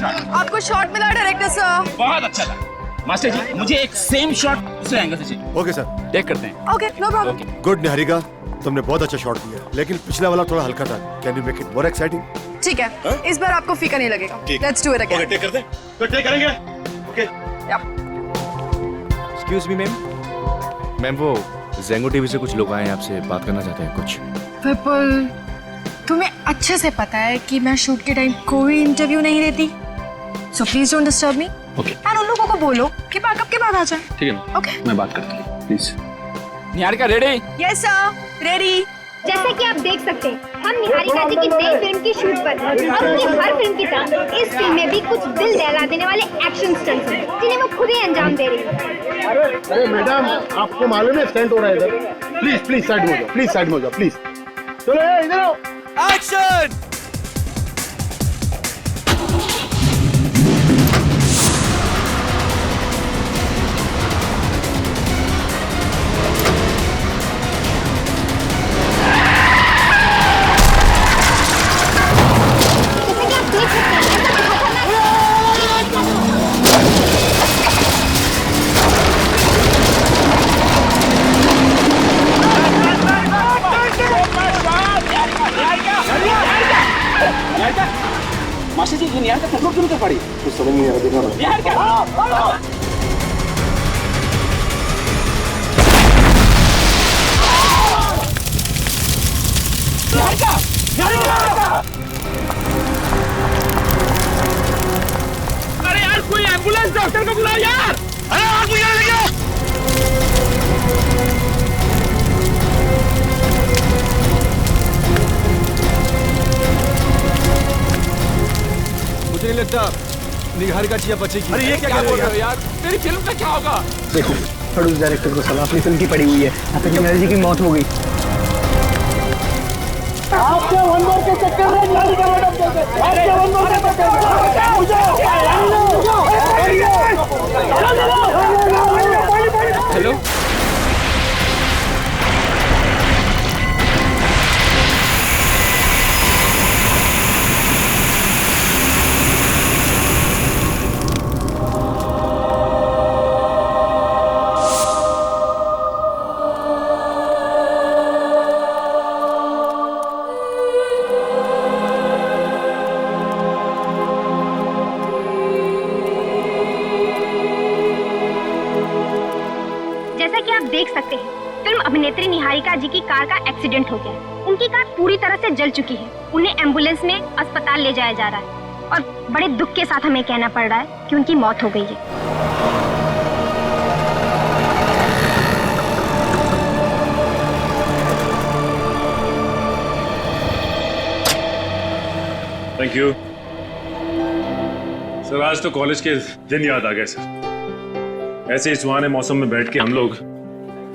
आपको शॉट मिला director sir. बहुत अच्छा था मास्टर जी, मुझे एक सेम शॉट दूसरे एंगल से चाहिए। ओके सर, टेक करते हैं। Okay no problem. Good Niharika, तुमने बहुत अच्छा शॉट दिया, लेकिन पिछला वाला थोड़ा हल्का था। Can you make it more exciting? ठीक है, इस बार आपको फीका नहीं लगेगा। Let's do it again. Take करते हैं, तो टेक करेंगे। ओके। एक्सक्यूज मी मैम, वो ज़ेंगो टीवी से कुछ लोग आए हैं, आपसे बात करना चाहते हैं कुछ। विपुल, तुम्हें अच्छे से पता है कि मैं शूट के टाइम कोई इंटरव्यू नहीं देती, so please don't disturb me. Okay. And उन लोगों को बोलो कि बैकअप के बाद आ जाए। ठीक है, ओके। मैं बात करता हूँ please. Niharika ready? Yes sir, ready. जैसा कि आप देख सकते हैं, हम निहारिका जी की नई फिल्म की शूट पर हैं और उनकी हर फिल्म की तरह इस फिल्म में भी कुछ दिल दहला देने वाले एक्शन स्टंट्स हैं जिन्हें वो खुद ही अंजाम दे रही है। अरे मैडम, आपको मालूम है स्टंट हो रहा है इधर। प्लीज साइड में हो जाओ, प्लीज साइड में हो जाओ, प्लीज। चलो इधर आओ। एक्शन! मास्टर जी, ये निहारिका कंट्रोल क्यों नहीं कर पा रही? कुछ समझ नहीं आ रहा, देखना पड़ेगा। निहारिका! निहारिका! निहारिका! अरे यार, कोई एम्बुलेंस डॉक्टर को बुलाओ यार! अरे आग बुझाने लगे! मुझे नहीं लगता निहारिका जी बच्चे की। अरे ये क्या बोल रहे हो यार? मेरी फिल्म का क्या होगा? देखो, प्रोड्यूसर डायरेक्टर को सलाह अपनी फिल्म की पड़ी हुई है। आपकी मैनेजर जी की मौत हो गई। आपके वंदर के चक्कर में निहारिका मैडम चल गए। आपके वंदर के चक्कर में हेलो? जैसा कि आप देख सकते हैं, फिल्म अभिनेत्री निहारिका जी की कार का एक्सीडेंट हो गया। उनकी कार पूरी तरह से जल चुकी है। उन्हें एम्बुलेंस में अस्पताल ले जाया जा रहा है और बड़े दुख के साथ हमें कहना पड़ रहा है कि उनकी मौत हो गई है। Thank you sir. आज तो कॉलेज के दिन याद आ गए सर। ऐसे ही सुहाने मौसम में बैठ के हम लोग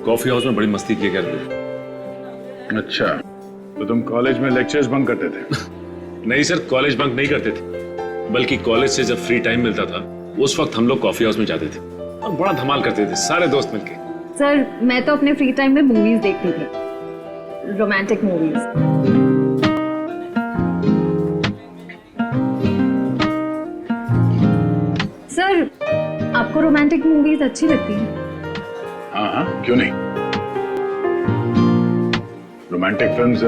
कॉफी हाउस में बड़ी मस्ती किया करते थे। अच्छा, तो तुम कॉलेज में लेक्चर्स बंक करते थे? नहीं सर, कॉलेज बंक नहीं करते थे, बल्कि कॉलेज से जब फ्री टाइम मिलता था उस वक्त हम लोग कॉफी हाउस में जाते थे और बड़ा धमाल करते थे सारे दोस्त मिलके। सर, मैं तो अपने फ्री टाइम में मूवीज देखती थी, रोमांटिक मूवीज। सर, आपको रोमांटिक मूवीज अच्छी लगती हैं? हाँ, क्यों नहीं। रोमांटिक फिल्म्स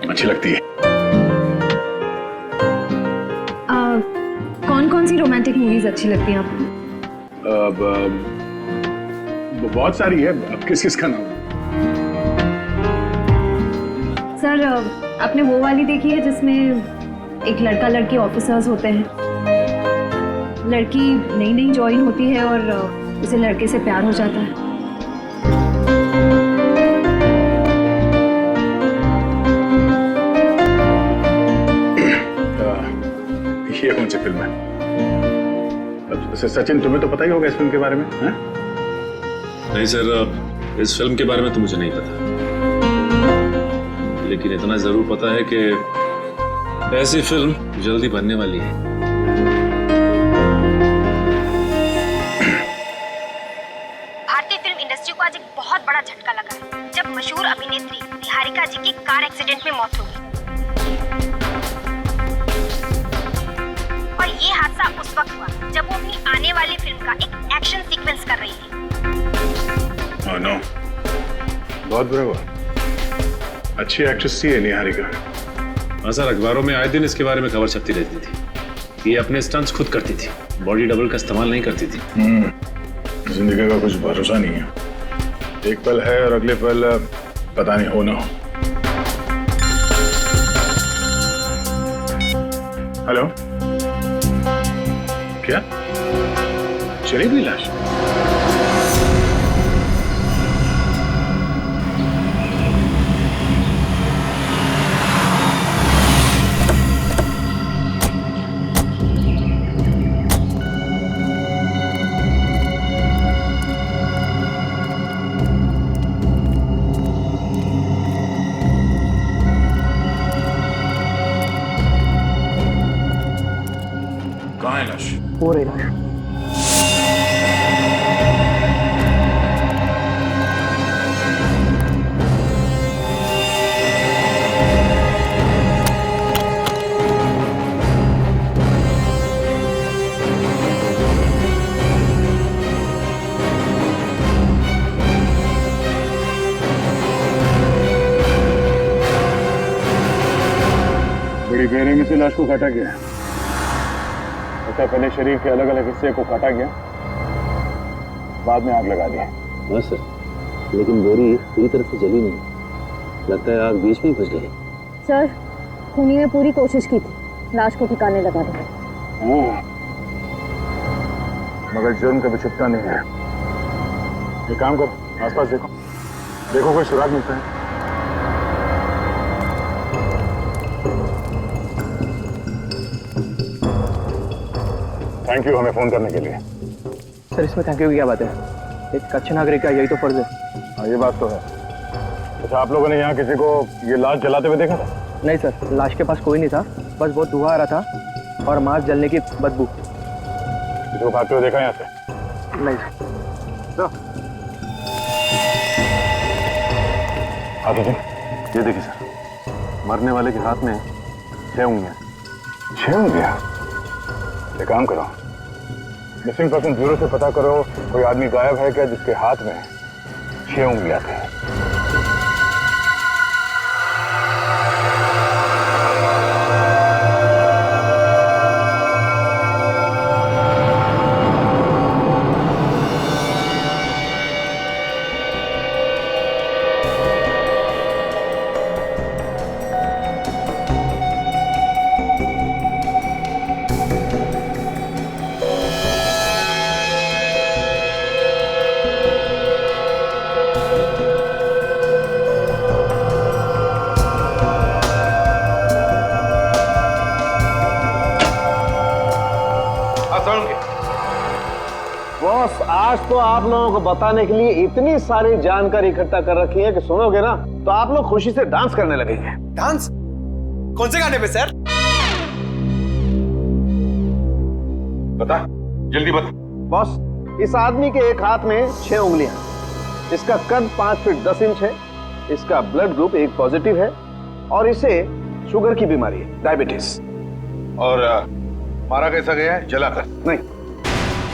अच्छी लगती है। कौन कौन सी रोमांटिक मूवीज अच्छी लगती हैं आपको? बहुत सारी है, अब किस किस का नाम? सर, आपने वो वाली देखी है जिसमें एक लड़का लड़की ऑफिसर्स होते हैं, लड़की नई नई ज्वाइन होती है और उसे लड़के से प्यार हो जाता है? ये कौन सी फिल्म है? सचिन, तुम्हें तो पता ही होगा इस फिल्म के बारे में, हैं? नहीं सर, इस फिल्म के बारे में तो मुझे नहीं पता, लेकिन इतना जरूर पता है कि ऐसी फिल्म जल्दी बनने वाली है। भारतीय फिल्म इंडस्ट्री को आज एक बहुत बड़ा झटका लगा है जब मशहूर अभिनेत्री निहारिका जी की कार एक्सीडेंट में मौत हो गई। और ये हादसा उस वक्त हुआ जब वो अपनी आने वाली फिल्म का एक एक्शन सीक्वेंस कर रही थी। Oh, no. बहुत बुरा हुआ। अच्छी एक्ट्रेस थी निहारिका। हाँ सर, अखबारों में आए दिन इसके बारे में खबर छपती रहती थी। ये अपने स्टंट्स खुद करती थी, बॉडी डबल का इस्तेमाल नहीं करती थी। जिंदगी का कुछ भरोसा नहीं है। एक पल है और अगले पल पता नहीं हो ना हो। हेलो, क्या चली गई लाश? कहाँ है लाश? हो रही लाश। बड़ी बेरहमी से लाश को काटा गया। पहले शरीर के अलग अलग हिस्से को काटा गया, बाद में आग लगा दी। हाँ सर, लेकिन बोरी पूरी तरह से जली नहीं, लगता है आग बीच में ही फंस गई। सर, खूनी ने पूरी कोशिश की थी लाश को ठिकाने लगाने की, मगर जुर्म कभी छुपता नहीं है। ये काम कर, आसपास देखो, देखो कोई सुराग मिलता है। थैंक यू हमें फोन करने के लिए। सर, इसमें थैंक यू की क्या बात है? एक अच्छे नागरिक का यही तो फर्ज है। हाँ, ये बात तो है। अच्छा, आप लोगों ने यहाँ किसी को ये लाश जलाते हुए देखा था? नहीं सर, लाश के पास कोई नहीं था, बस बहुत धुआं आ रहा था और मांस जलने की बदबू। किसी को खाते हुए देखा यहाँ से? नहीं सर। आदि जी, ये देखिए सर, मरने वाले के हाथ में 6 उंगलियां। 6 उंगलियां? एक काम करो, मिसिंग पर्सन ब्यूरो से पता करो कोई आदमी गायब है क्या जिसके हाथ में 6 उंगलियां थी। बॉस, आज तो आप लोगों को बताने के लिए इतनी सारी जानकारी इकट्ठा कर रखी है कि सुनोगे ना तो आप लोग खुशी से डांस करने लगेंगे। डांस? कौन से गाने पे सर? बता, जल्दी बता। बॉस, इस आदमी के एक हाथ में 6 उंगलियां, इसका कद 5 फीट 10 इंच है, इसका ब्लड ग्रुप एक पॉजिटिव है और इसे शुगर की बीमारी है, डायबिटीज। और मारा कैसा गया है? जलाकर? नहीं,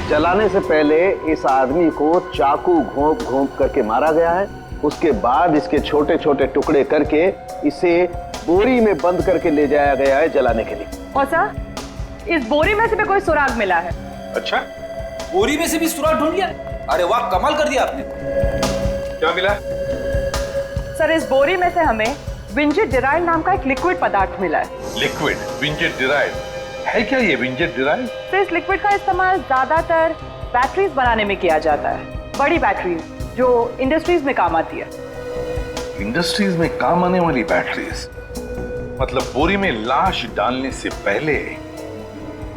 जलाने से पहले इस आदमी को चाकू घोंप घोंप करके मारा गया है। उसके बाद इसके छोटे छोटे टुकड़े करके इसे बोरी में बंद करके ले जाया गया है जलाने के लिए। और सर, इस बोरी में से भी कोई सुराग मिला है। अच्छा, बोरी में से भी सुराग ढूंढ लिया? अरे वाह, कमाल कर दिया आपने। क्या मिला? सर, इस बोरी में से हमें विंजेट डिराइल नाम का एक लिक्विड पदार्थ मिला है। लिक्विड विंजेट डिराइल है क्या? ये विंजेट डिराइल? तो इस लिक्विड का इस्तेमाल ज्यादातर बैटरीज बनाने में किया जाता है, बड़ी बैटरीज जो इंडस्ट्रीज में काम आती है। इंडस्ट्रीज में काम आने वाली बैटरीज? मतलब बोरी में लाश डालने से पहले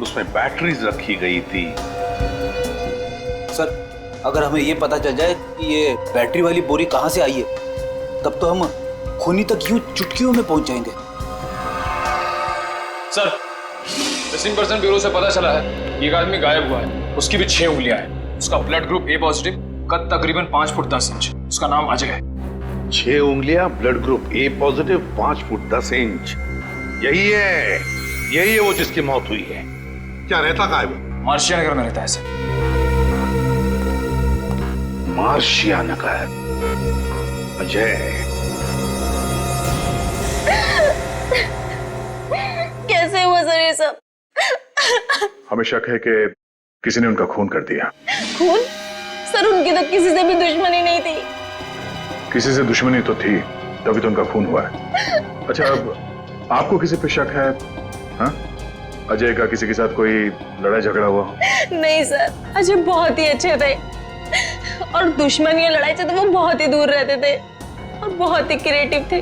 उसमें बैटरीज रखी गई थी। सर, अगर हमें ये पता चल जाए कि ये बैटरी वाली बोरी कहाँ से आई है, तब तो हम खूनी तक यूं चुटकियों में पहुंच जाएंगे। सर, मिसिंग पर्सन ब्यूरो से पता चला है कि एक आदमी गायब हुआ है, उसकी भी 6 उंगलियां हैं, उसका ब्लड ग्रुप ए पॉजिटिव, कद तकरीबन 5 फुट 10 इंच, उसका नाम अजय है। 6 उंगलियां, blood group A positive, 5 foot 10 inch. यही है वो जिसकी मौत हुई है। क्या रहता कहाँ है वो? मार्शिया नगर में रहता है सर। मार्शिया नगर। अजय, कैसे हुआ सर ये सब? हमें शक है कि किसी ने उनका खून कर दिया। खून? सर उनकी तो किसी से भी दुश्मनी नहीं थी। किसी से दुश्मनी तो थी, तभी तो उनका खून हुआ है। अच्छा, अब आपको किसी पे शक है? हाँ? अजय का किसी के साथ कोई लड़ाई झगड़ा हुआ? नहीं सर, अजय बहुत ही अच्छे थे और दुश्मनी और लड़ाई से तो वो बहुत ही दूर रहते थे और बहुत ही क्रिएटिव थे।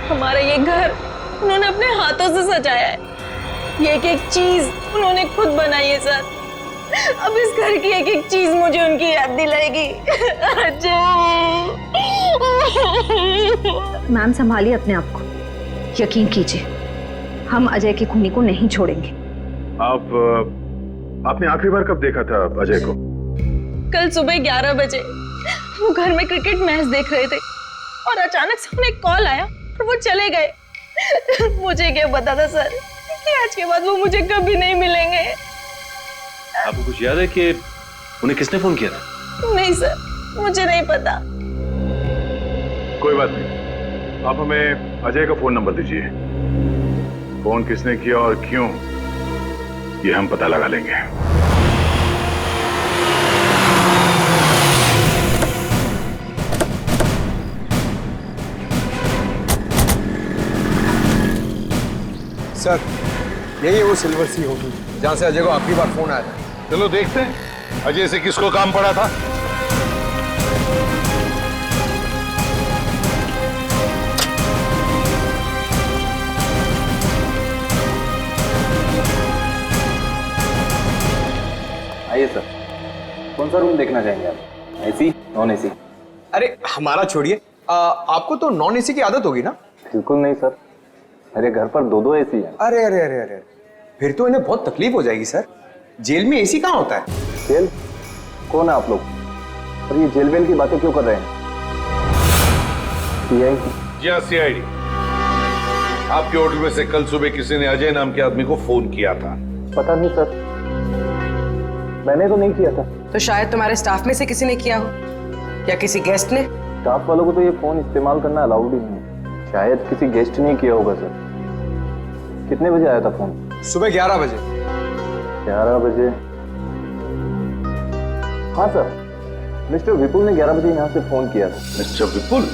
हमारा ये घर उन्होंने अपने हाथों से सजाया है। ये एक चीज उन्होंने खुद बनाई है सर। अब इस घर की एक एक चीज मुझे उनकी याद दिलाएगी। मैम संभालिए अपने आप को, यकीन कीजिए हम अजय के खूनी को नहीं छोड़ेंगे। आपने आखिरी बार कब देखा था अजय को? कल सुबह 11 बजे वो घर में क्रिकेट मैच देख रहे थे और अचानक से उन्हें कॉल आया और वो चले गए। मुझे क्या पता था सर कि आज के बाद वो मुझे कभी नहीं मिलेंगे। आपको कुछ याद है कि उन्हें किसने फोन किया था? नहीं सर, मुझे नहीं पता। कोई बात नहीं, आप हमें अजय का फोन नंबर दीजिए। फोन किसने किया और क्यों, ये हम पता लगा लेंगे। सर, यही वो सिल्वर सी होगी जहां से अजय को आखिरी बार फोन आया था। चलो देखते हैं अजय से किसको काम पड़ा था। आइए सर, कौन सा रूम देखना चाहेंगे आप? AC, non AC? अरे हमारा छोड़िए, आपको तो नॉन एसी की आदत होगी ना? बिल्कुल नहीं सर, मेरे घर पर 2-2 एसी है। अरे अरे अरे अरे, फिर तो इन्हें बहुत तकलीफ हो जाएगी सर। जेल में एसी कहाँ होता है? जेल? कौन है आप लोग? और ये जेल वेल की बातें क्यों कर रहे हैं? सीआईडी? जी हाँ, सीआईडी। आपके होटल में से कल सुबह किसी ने अजय नाम के आदमी को फोन किया था? पता नहीं सर, मैंने तो नहीं किया था। तो शायद तुम्हारे स्टाफ में से किसी ने किया हो या किसी गेस्ट ने। स्टाफ वालों को तो ये फोन इस्तेमाल करना अलाउड ही नहीं है। शायद किसी गेस्ट ने किया होगा सर। कितने बजे आया था फोन? सुबह 11 बजे। 11 बजे? हाँ सर, मिस्टर विपुल ने 11 बजे यहाँ से फोन किया था। मिस्टर विपुल?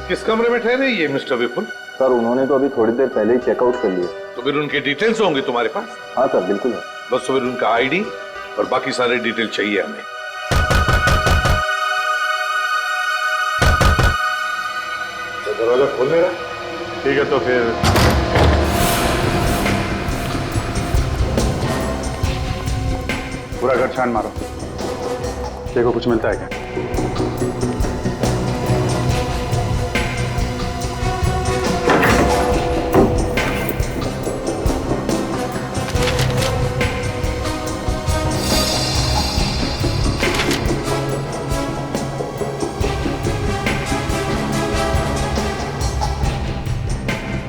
किस कमरे में ठहरे ये मिस्टर विपुल? सर उन्होंने तो अभी थोड़ी देर पहले ही चेकआउट कर लिया। तो फिर उनके डिटेल्स होंगे तुम्हारे पास? हाँ सर, बिल्कुल है। बस फिर उनका आईडी और बाकी सारे डिटेल चाहिए हमें। तो दरवाजा खोल दे रहा? ठीक है, तो फिर पूरा घर छान मारो, देखो कुछ मिलता है क्या।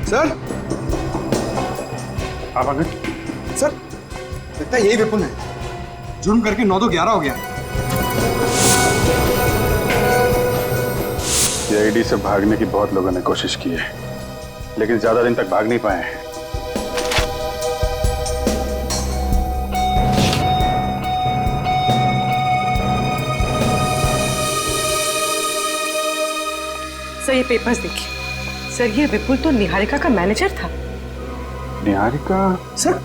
सर, आप आ गए? सर लगता है यही विपुल है। जुर्म करके 9 तो 11 हो गया। सीआईडी से भागने की बहुत लोगों ने कोशिश की है, लेकिन ज्यादा दिन तक भाग नहीं पाए हैं। सर ये पेपर्स देखिए। सर ये विपुल तो निहारिका का मैनेजर था। निहारिका? सर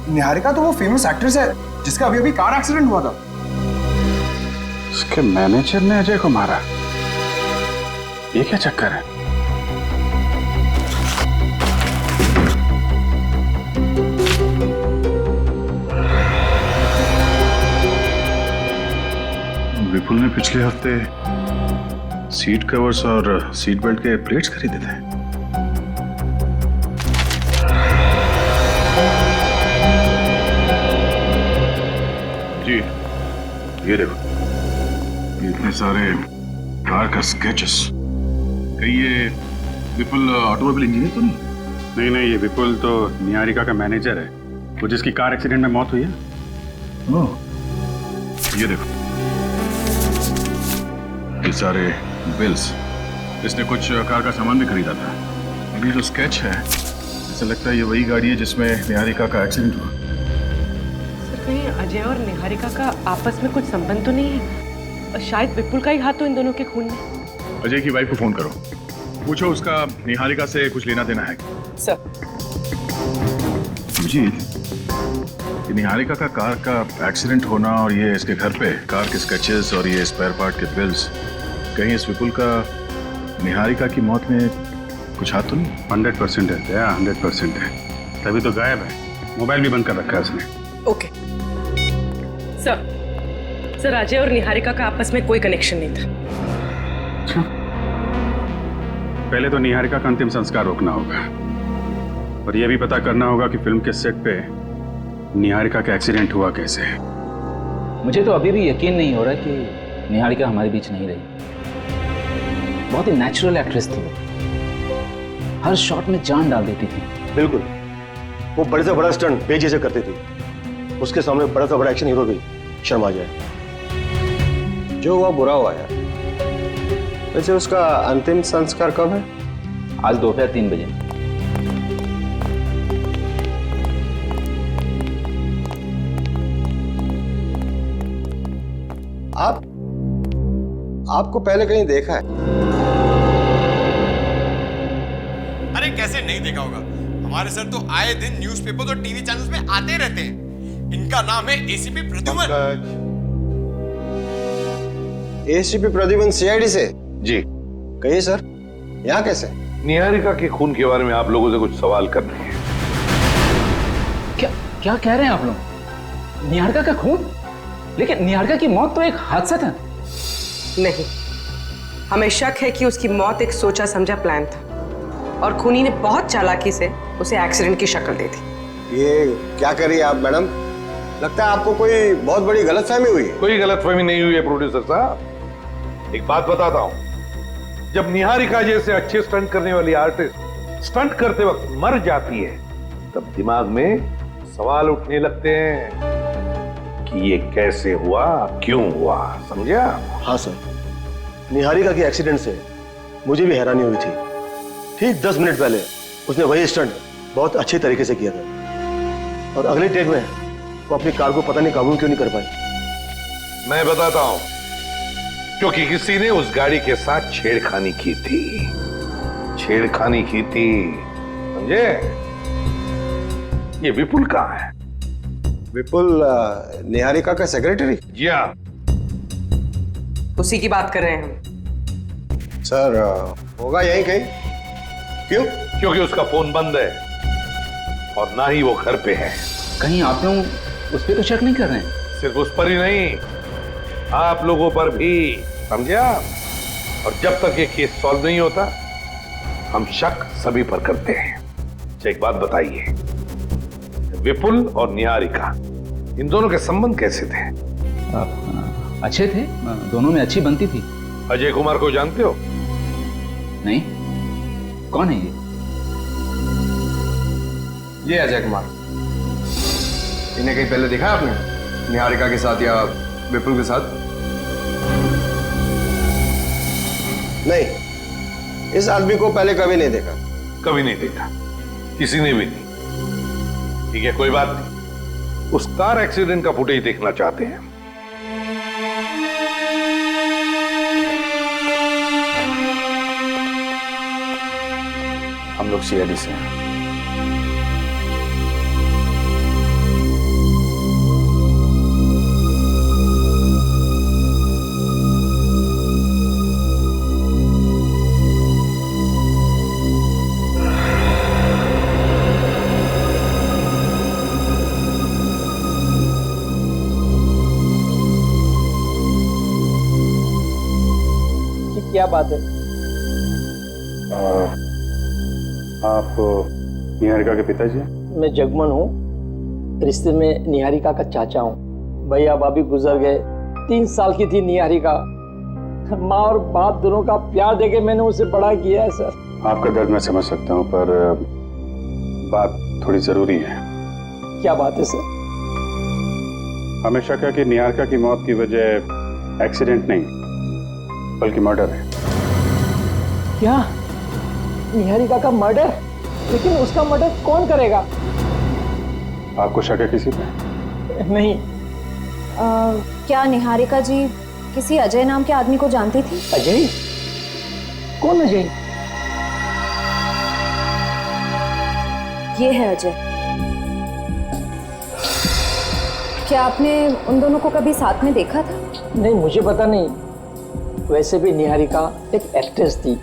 निहारिका तो वो फेमस एक्ट्रेस है जिसका अभी अभी कार एक्सीडेंट हुआ था। उसके मैनेजर ने अजय को मारा? ये क्या चक्कर है? विपुल ने पिछले हफ्ते सीट कवर्स और सीट बेल्ट के प्लेट्स खरीदे थे। जी, ये देखो, इतने सारे कार का स्केचेस। कहीं ये विपुल ऑटोमोबाइल इंजीनियर तो नहीं? नहीं, ये विपुल तो निहारिका का मैनेजर है। वो जिसकी कार एक्सीडेंट में मौत हुई है? ओह, ये देखो, ये सारे बिल्स। इसने कुछ कार का सामान भी खरीदा था। अभी जो स्केच है, ऐसा लगता है ये वही गाड़ी है जिसमें निहारिका का एक्सीडेंट हुआ। सर, कहीं अजय और निहारिका का आपस में कुछ संबंध तो नहीं है? शायद विपुल का ही हाथ तो इन दोनों के खून में। अजय की वाइफ को फोन करो, पूछो उसका निहारिका से कुछ लेना देना है। सर, जी, निहारिका का कार का एक्सीडेंट होना और ये इसके घर पे कार के स्केचेस और ये स्पेयर पार्ट के बिल्स, कहीं इस विपुल का निहारिका की मौत में कुछ हाथ तो नहीं? 100% है, 100% है। तभी तो गायब है, मोबाइल भी बंद कर रखा है उसने। ओके सर, अजय और निहारिका का आपस में कोई कनेक्शन नहीं था। अच्छा, पहले तो निहारिका का अंतिम संस्कार रोकना होगा और यह भी पता करना होगा कि फिल्म के सेट पे निहारिका का एक्सीडेंट हुआ कैसे। मुझे तो अभी भी यकीन नहीं हो रहा कि निहारिका हमारे बीच नहीं रही। बहुत ही नेचुरल एक्ट्रेस थी वो, हर शॉट में जान डाल देती थी। बिल्कुल, वो बड़े से बड़ा स्टंट बेजी से करती थी, उसके सामने बड़ा से बड़ा एक्शन हीरो भी शर्मा जाए। जो हुआ बुरा हुआ यार। वैसे उसका अंतिम संस्कार कब है? आज दोपहर 3 बजे। आपको पहले कहीं देखा है? अरे कैसे नहीं देखा होगा, हमारे सर तो आए दिन न्यूज़पेपर और टीवी चैनल्स में आते रहते हैं। इनका नाम है ACP Pradyuman. ACP Pradyuman CID से? जी। कहिए सर, यहाँ कैसे? निहारिका के खून के बारे में आप लोगों से कुछ सवाल करने हैं। क्या कह रहे हैं आप लोग? निहारिका का खून? लेकिन निहारिका की मौत तो एक हादसा था। नहीं, हमें शक है कि उसकी मौत एक सोचा समझा प्लान था और खूनी ने बहुत चालाकी से उसे एक्सीडेंट की शक्ल दे दी। ये क्या कर रही है आप मैडम? लगता है आपको कोई बहुत बड़ी गलतफहमी हुई है। कोई गलतफहमी नहीं हुई है प्रोड्यूसर साहब। एक बात बताता हूं, जब निहारिका जैसे अच्छे स्टंट करने वाली आर्टिस्ट स्टंट करते वक्त मर जाती है, तब दिमाग में सवाल उठने लगते हैं कि ये कैसे हुआ, क्यों हुआ, समझा? हाँ सर, निहारिका के एक्सीडेंट से मुझे भी हैरानी हुई थी। ठीक 10 मिनट पहले उसने वही स्टंट बहुत अच्छे तरीके से किया था और अगले टेक में वो अपनी कार को पता नहीं काबू क्यों नहीं कर पाई। मैं बताता हूं, क्योंकि किसी ने उस गाड़ी के साथ छेड़खानी की थी। छेड़खानी की थी, समझे? ये विपुल कहाँ है? विपुल निहारिका का सेक्रेटरी? जी हाँ, उसी की बात कर रहे हैं हम। सर, होगा यहीं कहीं। क्यों? क्योंकि उसका फोन बंद है और ना ही वो घर पे है। कहीं आप लोग उस पर तो शक नहीं कर रहे हैं? सिर्फ उस पर ही नहीं, आप लोगों पर भी, समझा? और जब तक ये केस सॉल्व नहीं होता, हम शक सभी पर करते हैं। अच्छा, एक बात बताइए, विपुल और निहारिका इन दोनों के संबंध कैसे थे? अच्छे थे, दोनों में अच्छी बनती थी। अजय कुमार को जानते हो? नहीं, कौन है ये अजय कुमार। इन्हें कहीं पहले देखा है आपने, निहारिका के साथ या विपुल के साथ? नहीं, इस आदमी को पहले कभी नहीं देखा। कभी नहीं देखा, किसी ने भी नहीं। ठीक है, कोई बात नहीं। उस कार एक्सीडेंट का फुटेज देखना चाहते हैं। हम लोग सीआईडी से हैं। क्या बात है? आप निहारिका के पिताजी? मैं जगमन हूँ, रिश्ते में निहारिका का चाचा हूँ। भैया भाभी गुजर गए, 3 साल की थी निहारिका। माँ और बाप दोनों का प्यार देके मैंने उसे बड़ा किया है सर। आपका दर्द मैं समझ सकता हूँ, पर बात थोड़ी जरूरी है। क्या बात है सर? हमें शक है कि निहारिका की मौत की वजह एक्सीडेंट नहीं बल्कि मर्डर है। क्या? निहारिका का मर्डर? लेकिन उसका मर्डर कौन करेगा? आपको शक है किसी पे? नहीं। क्या निहारिका जी किसी अजय नाम के आदमी को जानती थी? अजय? कौन अजय? ये है अजय। क्या आपने उन दोनों को कभी साथ में देखा था? नहीं, मुझे पता नहीं। वैसे भी निहारिका एक एक्ट्रेस थी,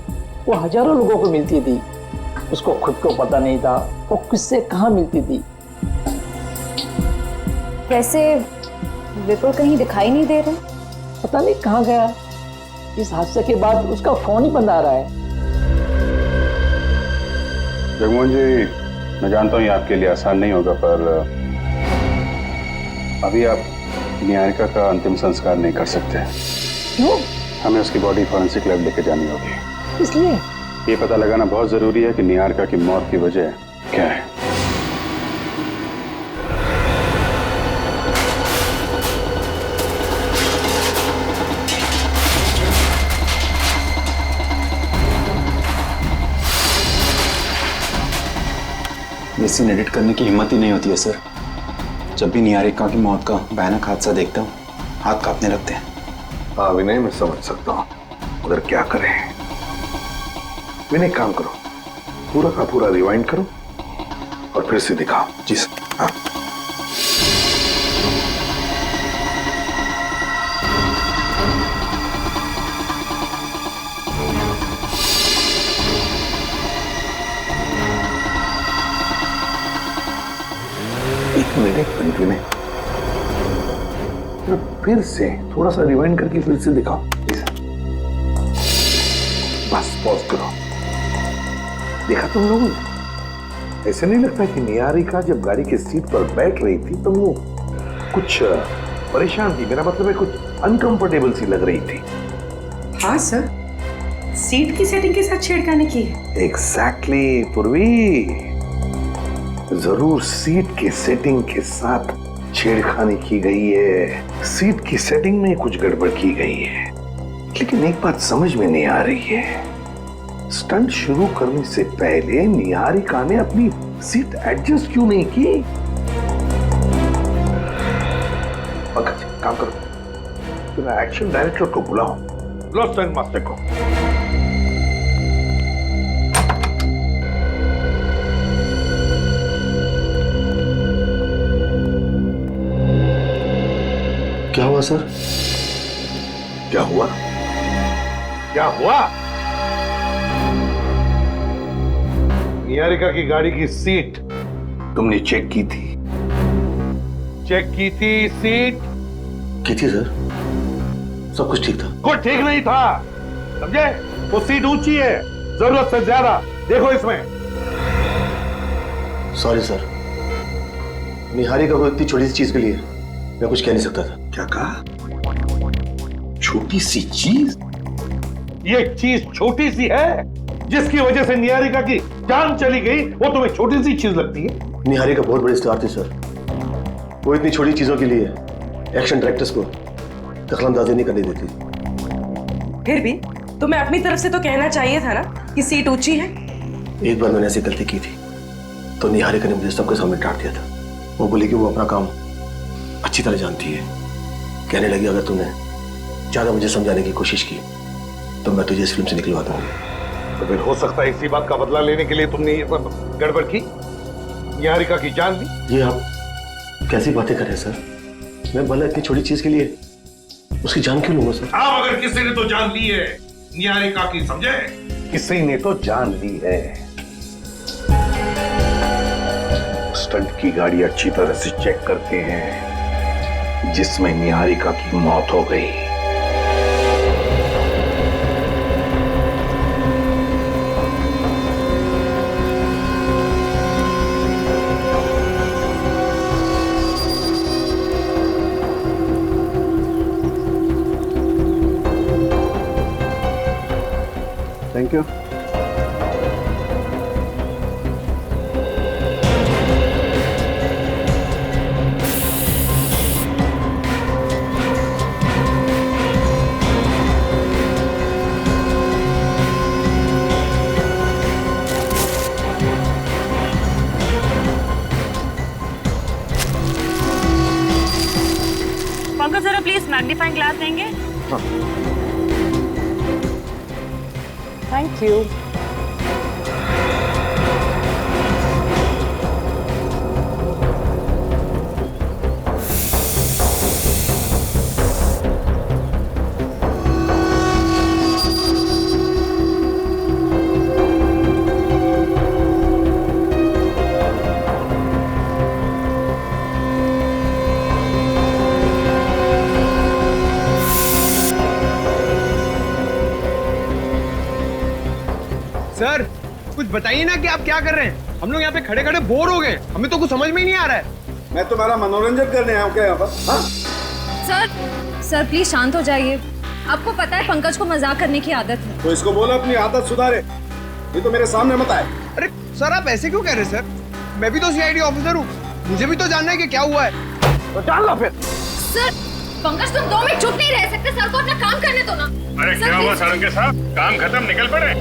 वो हजारों लोगों को मिलती थी। उसको खुद को पता नहीं था वो किससे कहाँ मिलती थी। वैसे विपुल कहीं दिखाई नहीं दे रहे? पता नहीं कहाँ गया। इस हादसे के बाद उसका फोन ही बंद आ रहा है। जगमोहन जी, मैं जानता हूँ ये आपके लिए आसान नहीं होगा, पर अभी आप निहारिका का अंतिम संस्कार नहीं कर सकते। क्यों? हमें उसकी बॉडी फॉरेंसिक लैब लेके जानी होगी। इसलिए ये पता लगाना बहुत जरूरी है कि निहारिका की मौत की वजह क्या है। ये सीन एडिट करने की हिम्मत ही नहीं होती है सर। जब भी निहारिका की मौत का भयानक हादसा देखता हूँ, हाथ कांपने लगते हैं। हाँ विनय, मैं समझ सकता हूँ, मगर क्या करें। विनय, काम करो, पूरा का पूरा रिवाइंड करो और फिर से दिखाओ। जी सर। हाँ। एक मिनट विनय, फिर से थोड़ा सा रिवाइंड करके फिर से दिखाओ। बस पॉज करो। देखा तुम लोगों ने? ऐसे नहीं लगता कि निहारिका जब गाड़ी की सीट पर बैठ रही थी तो वो कुछ परेशान थी? मेरा मतलब है कुछ अनकंफर्टेबल सी लग रही थी। हाँ सर, सीट की सेटिंग के साथ छेड़खानी की है। एग्जैक्टली पूर्वी, जरूर सीट की सेटिंग के साथ छेड़खानी की गई है। सीट की सेटिंग में कुछ गड़बड़ की गई है। लेकिन एक बात समझ में नहीं आ रही है, स्टंट शुरू करने से पहले निहारिका ने अपनी सीट एडजस्ट क्यों नहीं की? पंकज, काम करो, तुम एक्शन डायरेक्टर को बुलाओ, बुलाओ स्टंट मास्टर को। क्या हुआ सर? क्या हुआ? क्या हुआ? निहारिका की गाड़ी की सीट तुमने चेक की थी? चेक की थी सीट? की थी सर, सब कुछ ठीक था। कुछ ठीक नहीं था, समझे? वो सीट ऊंची है, जरूरत से ज्यादा। देखो इसमें। सॉरी सर, निहारिका को इतनी छोटी सी चीज के लिए मैं कुछ कह नहीं सकता था। क्या कहा? छोटी सी चीज? ये चीज छोटी सी है जिसकी वजह से निहारिका की जान चली गई, वो तुम्हें छोटी सी चीज लगती है? निहारिका बहुत बड़ी स्टार थी सर, वो इतनी छोटी चीजों के लिए एक्शन डायरेक्टर्स को दखलंदाजी नहीं करने देती। फिर भी तुम्हें अपनी तरफ से तो कहना चाहिए था ना कि सीट ऊंची है। एक बार मैंने ऐसी गलती की थी तो निहारिका ने मुझे सबके सामने डांट दिया था। वो बोली कि वो अपना काम अच्छी तरह जानती है। कहने लगी अगर तूने ज्यादा मुझे समझाने की कोशिश की तो मैं तुझे इस फिल्म से निकलवा दूंगी। तो फिर हो सकता है इसी बात का बदला लेने के लिए तुमने ये सब गड़बड़ की, निहारिका की जान ली। ये आप कैसी बातें कर रहे हैं सर? मैं भला इतनी छोटी चीज के लिए उसकी जान क्यों लूंगा सर? हाँ, मगर किसी ने तो जान ली है निहारिका की, समझे? किसी ने तो जान ली है। स्टंट की गाड़ी अच्छी तरह से चेक करते हैं जिसमें निहारिका की मौत हो गई। Thank you. मैग्नीफाइंग ग्लास देंगे? हाँ। Thank you. सर कुछ बताइए ना कि आप क्या कर रहे हैं? हम लोग यहाँ पे खड़े खड़े बोर हो गए, हमें तो कुछ समझ में ही नहीं आ रहा है। मैं तुम्हारा मनोरंजन करने आया हूँ क्या यहाँ पर? हाँ? सर प्लीज शांत हो जाइए। आपको पता है पंकज को मजाक करने की आदत है। तो इसको बोलो अपनी आदत सुधारे, ये तो मेरे सामने मत आए। अरे सर आप ऐसे क्यों कह रहे हैं सर? मैं भी तो सीआईडी ऑफिसर हूँ, मुझे भी तो जानना है कि क्या हुआ है। तो जान लो फिर। सर पंकज तुम 2 मिनट चुप नहीं रह सकते, सर को अपना काम करने दो ना। अरे क्या हुआ सारंगे साहब, काम खत्म, निकल पड़े।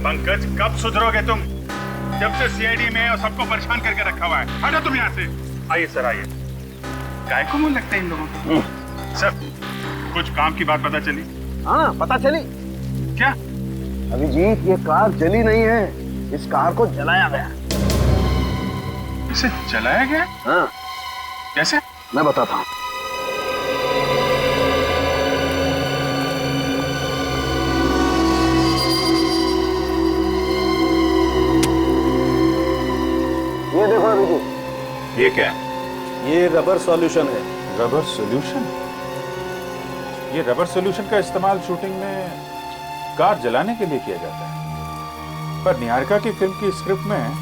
पंकज कब सुधरोगे तुम? जब से सीआईडी में और सबको परेशान करके रखा हुआ है। हटो तुम यहाँ से। आइए सर आइए। काय को मुंह लगता है इन लोगों को? सर कुछ काम की बात पता चली? हाँ पता चली। क्या? अभिजीत ये कार जली नहीं है, इस कार को जलाया गया। इसे जलाया गया? हाँ। कैसे? मैं बताता हूँ। ये देखो अभिजीत। ये क्या है? ये रबर सॉल्यूशन है। Rubber solution? ये रबर सॉल्यूशन का इस्तेमाल शूटिंग में कार जलाने के लिए किया जाता है, पर निहारिका की फिल्म की स्क्रिप्ट में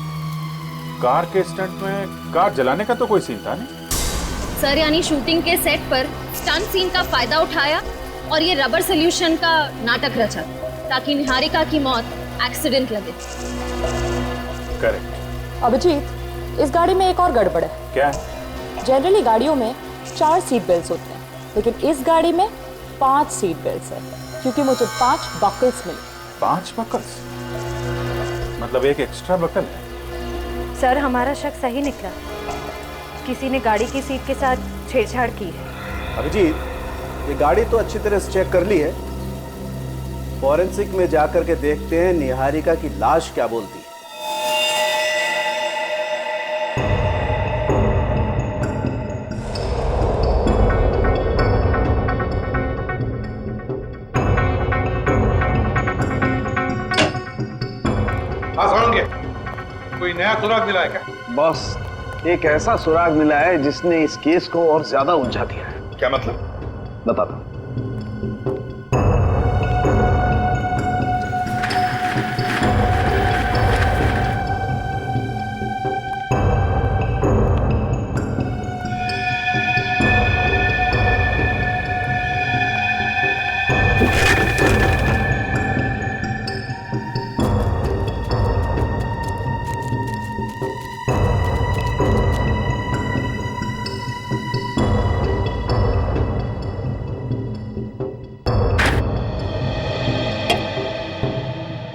कार के स्टंट में कार जलाने का तो कोई सीन था नहीं। सर यानी शूटिंग के सेट पर स्टंट सीन का फायदा उठाया और ये रबर सॉल्यूशन का नाटक रचा ताकि निहारिका की मौत एक्सीडेंट लगे। करेक्ट। अभिजीत इस गाड़ी में एक और गड़बड़ है। क्या? जनरली गाड़ियों में 4 सीट बेल्ट होते हैं, लेकिन इस गाड़ी में 5 सीट बेल्ट है, क्योंकि मुझे 5 बकल्स मिले। 5 बकल्स? मतलब एक एक्स्ट्रा बकल है। सर हमारा शक सही निकला, किसी ने गाड़ी की सीट के साथ छेड़छाड़ की है। अभिजीत ये गाड़ी तो अच्छी तरह से चेक कर ली है, फॉरेंसिक में जाकर के देखते हैं निहारिका की लाश क्या बोलती है। कोई नया सुराग मिला है क्या? बॉस एक ऐसा सुराग मिला है जिसने इस केस को और ज्यादा उलझा दिया है। क्या मतलब? बताता हूं।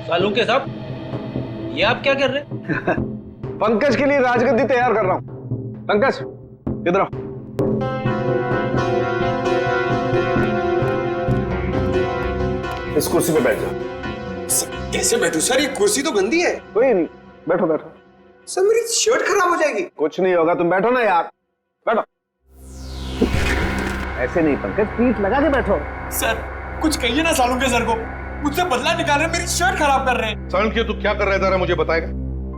सालुंके साहब ये आप क्या कर रहे हैं? पंकज के लिए राजगद्दी तैयार कर रहा हूं। पंकज इधर आओ। इस कुर्सी पे बैठ जाओ। कैसे बैठूं सर? ये कुर्सी तो गंदी है। कोई नहीं, बैठो बैठो। सर मेरी शर्ट खराब हो जाएगी। कुछ नहीं होगा, तुम बैठो ना यार, बैठो। ऐसे नहीं पंकज, पीठ लगा के बैठो। सर कुछ कहिए ना सालुंके सर को, मुझसे बदला निकाल रहे, मेरी शर्ट खराब कर रहे हैं। सालुंके तू क्या कर रहा है जरा मुझे बताएगा?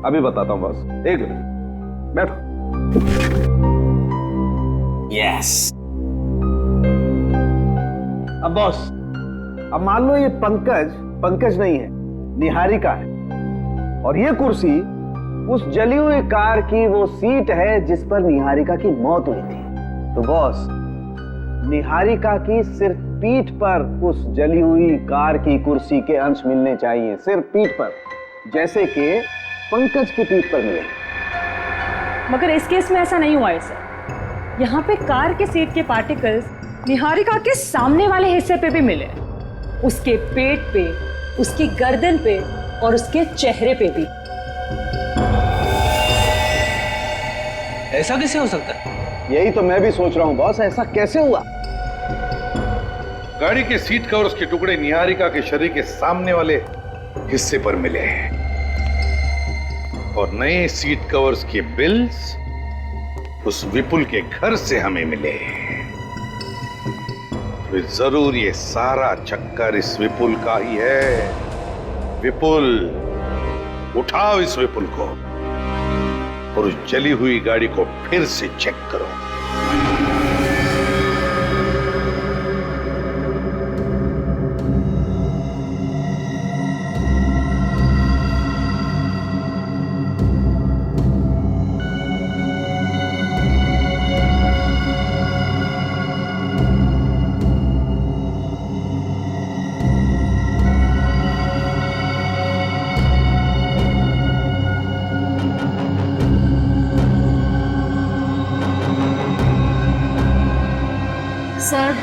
अभी बताता हूँ बॉस, एक मिनट बैठो। यस। अब बॉस, अब मान लो ये पंकज नहीं है, निहारिका है, और ये कुर्सी उस जली हुई कार की वो सीट है जिस पर निहारिका की मौत हुई थी। तो बॉस निहारिका की सिर्फ पीठ पर उस जली हुई कार की कुर्सी के अंश मिलने चाहिए, सिर्फ पीठ पर, जैसे कि पंकज की पीठ पर मिले। मगर इस केस में ऐसा नहीं हुआ है सर। यहाँ पे कार के सीट के पार्टिकल्स निहारिका के सामने वाले हिस्से पे भी मिले, उसके पेट पे, उसकी गर्दन पे और उसके चेहरे पे भी। ऐसा कैसे हो सकता है? यही तो मैं भी सोच रहा हूँ बॉस, ऐसा कैसे हुआ? गाड़ी के सीट कवर्स के टुकड़े निहारिका के शरीर के सामने वाले हिस्से पर मिले और नए सीट कवर्स के बिल्स उस विपुल के घर से हमें मिले। तो जरूर ये सारा चक्कर इस विपुल का ही है। विपुल, उठाओ इस विपुल को और उस जली हुई गाड़ी को फिर से चेक करो। सर,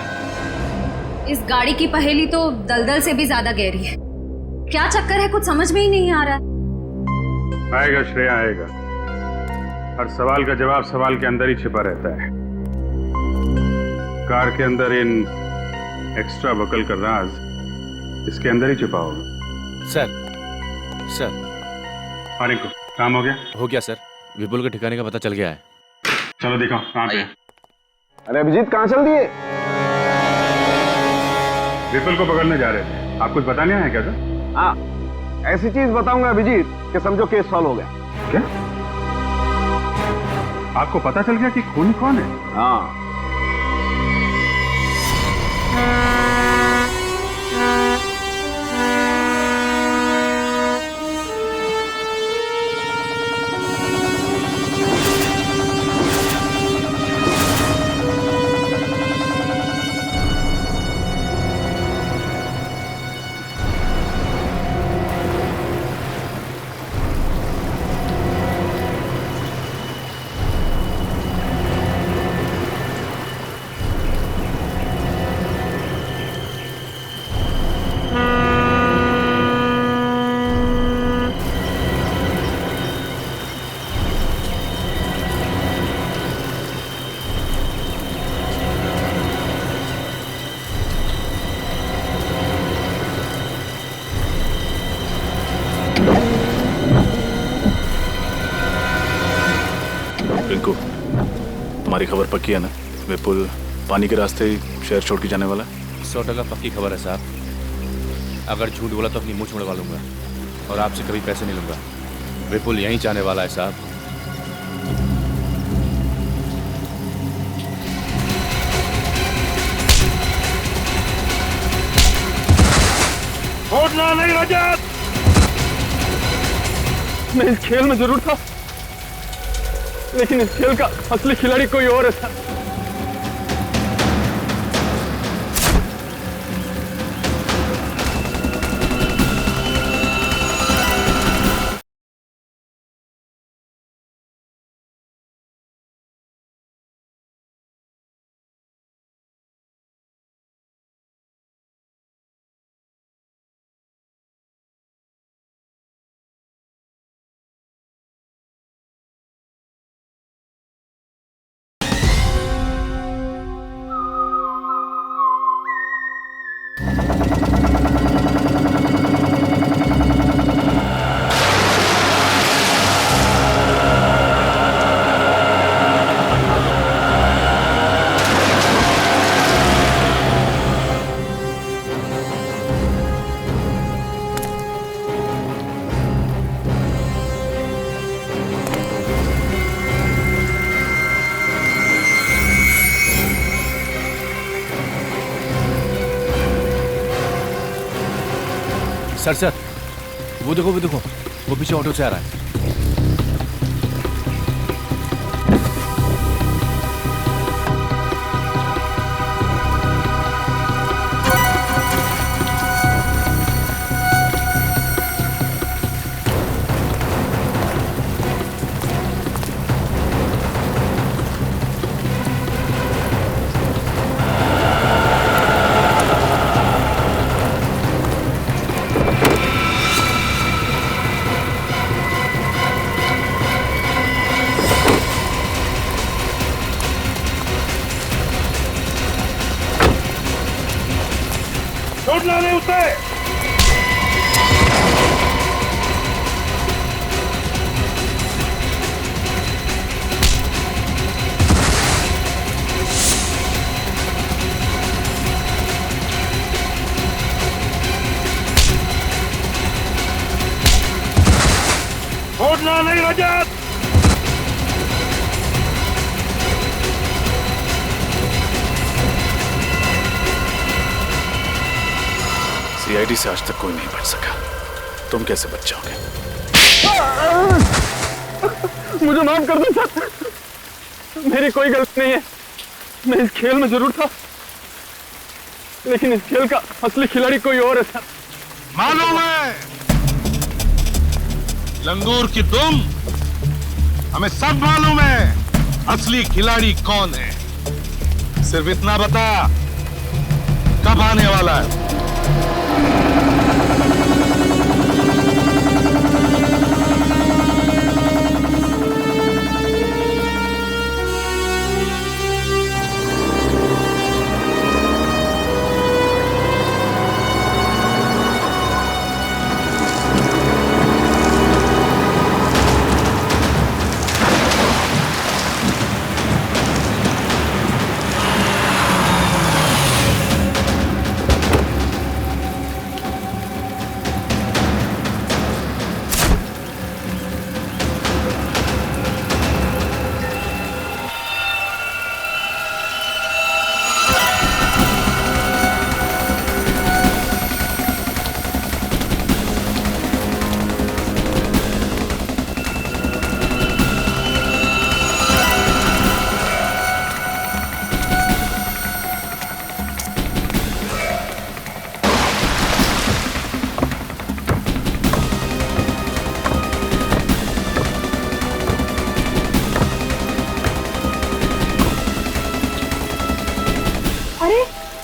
इस गाड़ी की पहेली तो दलदल से भी ज्यादा गहरी है। क्या चक्कर है, कुछ समझ में ही नहीं आ रहा। आएगा श्रेया, आएगा। हर सवाल का जवाब सवाल के अंदर ही छिपा रहता है। कार के अंदर इन एक्स्ट्रा वकल का राज इसके अंदर ही छिपा होगा। सर आने को काम हो गया? हो गया सर, विपुल के ठिकाने का पता चल गया है। चलो दिखाओ कहाँ पे है। अरे अभिजीत, कहाँ चल दिए? विपुल को पकड़ने जा रहे थे। आप कुछ बताने आए क्या सर? हाँ, ऐसी चीज बताऊंगा अभिजीत कि समझो केस सॉल्व हो गया। क्या? आपको पता चल गया कि खूनी कौन है? हाँ। रिंकू, तुम्हारी खबर पक्की है ना? विपुल पानी के रास्ते ही शहर छोड़ के जाने वाला है? 100% पक्की खबर है साहब। अगर झूठ बोला तो अपनी मुंह छुड़वा लूंगा और आपसे कभी पैसे नहीं लूंगा। विपुल यहीं जाने वाला है साहब। छोड़ना नहीं रजत। मैं इस खेल में जरूर था, लेकिन इस खेल का असली खिलाड़ी कोई और है सर। सर वो देखो वो पीछे ऑटो से आ रहा है। छोड़ना नहीं उसे। छोड़ना नहीं रजत। सीआईडी से आज तक कोई नहीं बच सका, तुम कैसे बच जाओगे? मुझे माफ कर दो सर, मेरी कोई गलती नहीं है। मैं इस खेल में जरूर था, लेकिन इस खेल का असली खिलाड़ी कोई और है सर। मालूम है लंगूर की तुम, हमें सब मालूम है असली खिलाड़ी कौन है। सिर्फ इतना बता, कब आने वाला है?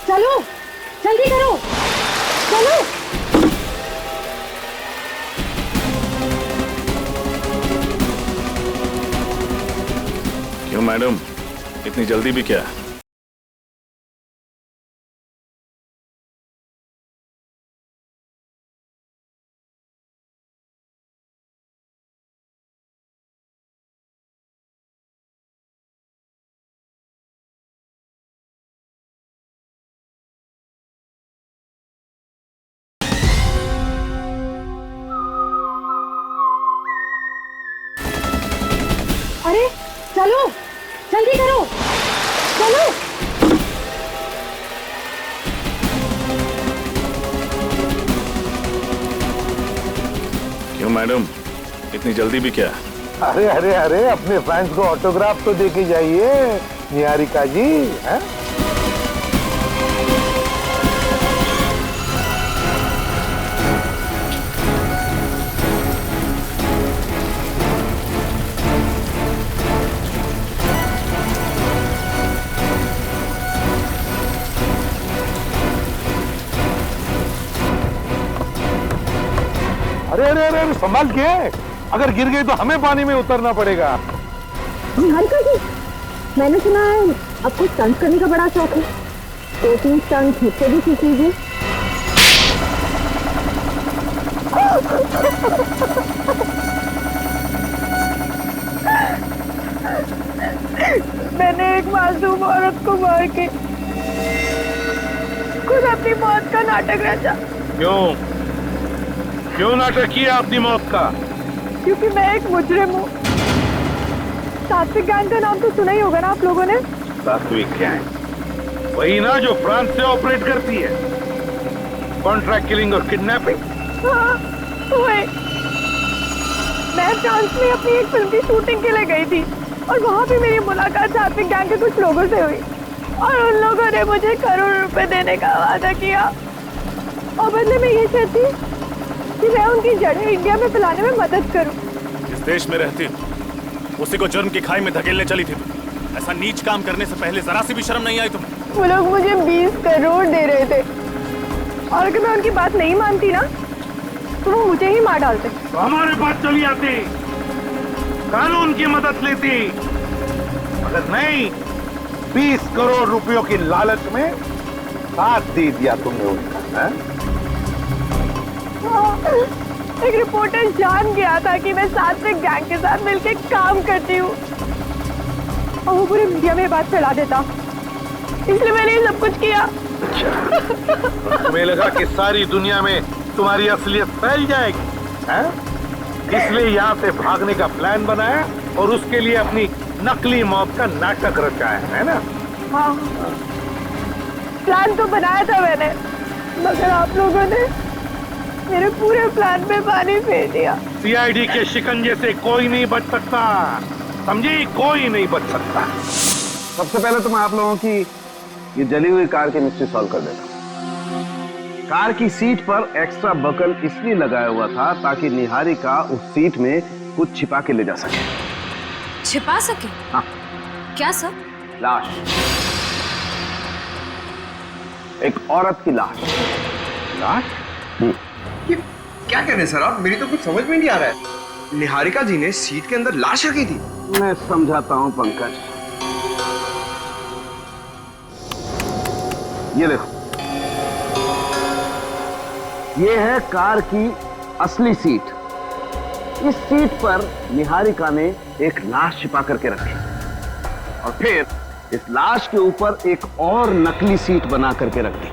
चलो जल्दी करो, चलो। क्यों मैडम, इतनी जल्दी भी क्या? अरे चलो जल्दी करो, चलो। क्यों मैडम, इतनी जल्दी भी क्या? अरे अरे अरे, अपने फैंस को ऑटोग्राफ तो दे के जाइए निहारिका जी, हैं? अरे अरे अरे, संभाल के, अगर गिर गई तो हमें पानी में उतरना पड़ेगा। निहारिका जी, मैंने सुना है आपको स्टंट करने का बड़ा शौक है, 2-3 स्टंट मुझसे भी सीख लीजिए। मैंने एक मासूम औरत को मार के खुद अपनी मौत का नाटक रचा। क्यों नाटक किया अपनी मौत का? क्योंकि मैं एक मुजरिम हूँ। सात्विक गैंग का नाम तो सुना ही होगा ना आप लोगों ने? सात्विक गैंग, वही ना जो फ्रांस से ऑपरेट करती है, कॉन्ट्रैक्ट किलिंग और किडनैपिंग। हाँ, वही। मैं फ्रांस में अपनी एक फिल्म की शूटिंग के लिए गई थी और वहाँ पे मेरी मुलाकात सात्विक गैंग के कुछ लोगों से हुई और उन लोगों ने मुझे करोड़ रुपए देने का वादा किया और बदले में ये चाहती कि मैं उनकी जड़ें इंडिया में फैलाने में मदद करूं। जिस देश में रहती उसी को जुर्म की खाई में धकेलने चली थी। ऐसा नीच काम करने से पहले जरा सी भी शर्म नहीं आई तुम्हें? वो लोग मुझे 20 करोड़ दे रहे थे और अगर मैं उनकी बात नहीं मानती ना तो वो मुझे ही मार डालते। तो हमारे पास चली आती, कानून की मदद लेती, अगर नहीं 20 करोड़ रुपयों की लालच में साथ दे दिया तुमने उनका। एक रिपोर्टर जान गया था कि मैं साथ में गैंग के साथ मिलकर काम करती हूँ और वो पूरी मीडिया में बात फैला देता, इसलिए मैंने ये सब कुछ किया। तुम्हें लगा कि सारी दुनिया में तुम्हारी असलियत फैल जाएगी, हैं? इसलिए यहाँ से भागने का प्लान बनाया और उसके लिए अपनी नकली मौत का नाटक रचाया, है ना? हाँ, प्लान तो बनाया था मैंने, मगर आप लोगों ने मेरे पूरे प्लान में पानी फेर दिया। सीआईडी के शिकंजे से कोई नहीं बच सकता, समझी? कोई नहीं बच सकता। सबसे पहले तो मैं आप लोगों की ये जली हुई कार की मिस्ट्री सॉल्व कर देता हूं। कार की सीट पर एक्स्ट्रा बकल इसलिए लगाया हुआ था ताकि निहारिका उस सीट में कुछ छिपा के ले जा सके। छिपा सके? हाँ। क्या सर? लाश, एक औरत की लाश। लाश? क्या कह रहे हैं सर आप? मेरी तो कुछ समझ में नहीं आ रहा है। निहारिका जी ने सीट के अंदर लाश रखी थी? मैं समझाता हूं पंकज, ये देखो, ये है कार की असली सीट। इस सीट पर निहारिका ने एक लाश छिपा करके रखी और फिर इस लाश के ऊपर एक और नकली सीट बना करके रख दी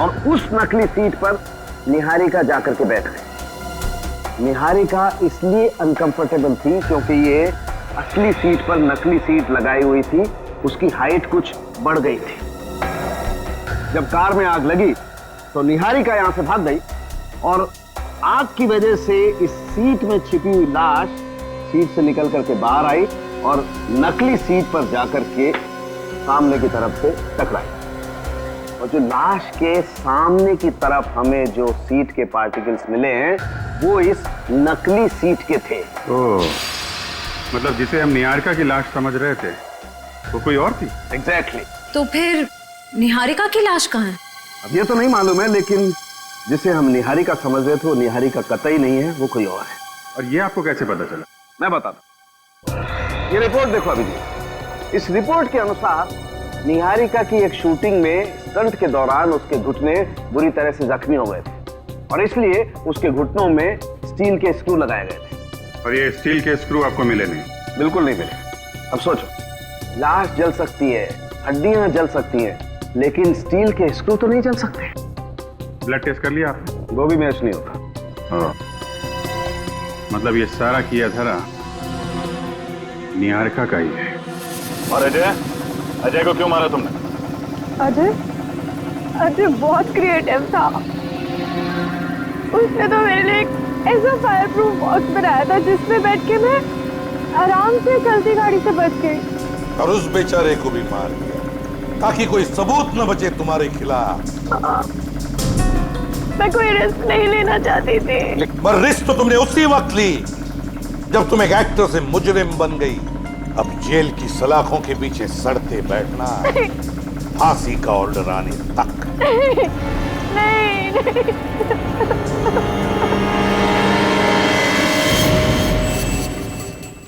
और उस नकली सीट पर निहारिका जाकर के बैठ गई। निहारिका इसलिए अनकंफर्टेबल थी क्योंकि ये असली सीट पर नकली सीट लगाई हुई थी, उसकी हाइट कुछ बढ़ गई थी। जब कार में आग लगी तो निहारिका यहां से भाग गई और आग की वजह से इस सीट में छिपी हुई लाश सीट से निकल करके बाहर आई और नकली सीट पर जाकर के सामने की तरफ से टकराई। और जो लाश के सामने की तरफ हमें जो सीट के पार्टिकल्स मिले हैं वो इस नकली सीट के थे। ओह, मतलब जिसे हम निहारिका की लाश समझ रहे थे वो कोई और थी? एग्जैक्टली। तो फिर निहारिका की लाश कहाँ है? अब ये तो नहीं मालूम है, लेकिन जिसे हम निहारिका समझ रहे थे वो निहारिका कतई नहीं है, वो कोई और है। और ये आपको कैसे पता चला? मैं बताता हूं। ये रिपोर्ट देखो अभी जी। इस रिपोर्ट के अनुसार निहारिका की एक शूटिंग में स्टंट के दौरान उसके घुटने बुरी तरह से जख्मी हो गए थे और इसलिए उसके घुटनों में स्टील के स्क्रू लगाए गए थे। और ये स्टील के स्क्रू आपको मिले नहीं? बिल्कुल नहीं मिले। अब सोचो, लाश जल सकती है, हड्डियां जल सकती हैं, लेकिन स्टील के स्क्रू तो नहीं जल सकते। ब्लड टेस्ट कर लिया आपने? वो भी मैच नहीं होता। मतलब ये सारा किया धरा निहारिका का ही है। और अजय को क्यों मारा तुमने? अजय बहुत क्रिएटिव था। उसने तो मेरे लिए एक ऐसा फायर प्रूफ बॉक्स बनाया था जिसमें बैठ के मैं आराम से चलती गाड़ी से बच गई और उस बेचारे को भी मार दिया ताकि कोई सबूत न बचे तुम्हारे खिलाफ। मैं कोई रिस्क नहीं लेना चाहती थी। पर रिस्क तो तुमने उसी वक्त ली जब तुम एक एक्टर से मुजरिम बन गई। अब जेल की सलाखों के पीछे सड़ते बैठना फांसी का ऑर्डर आने तक। नहीं, नहीं।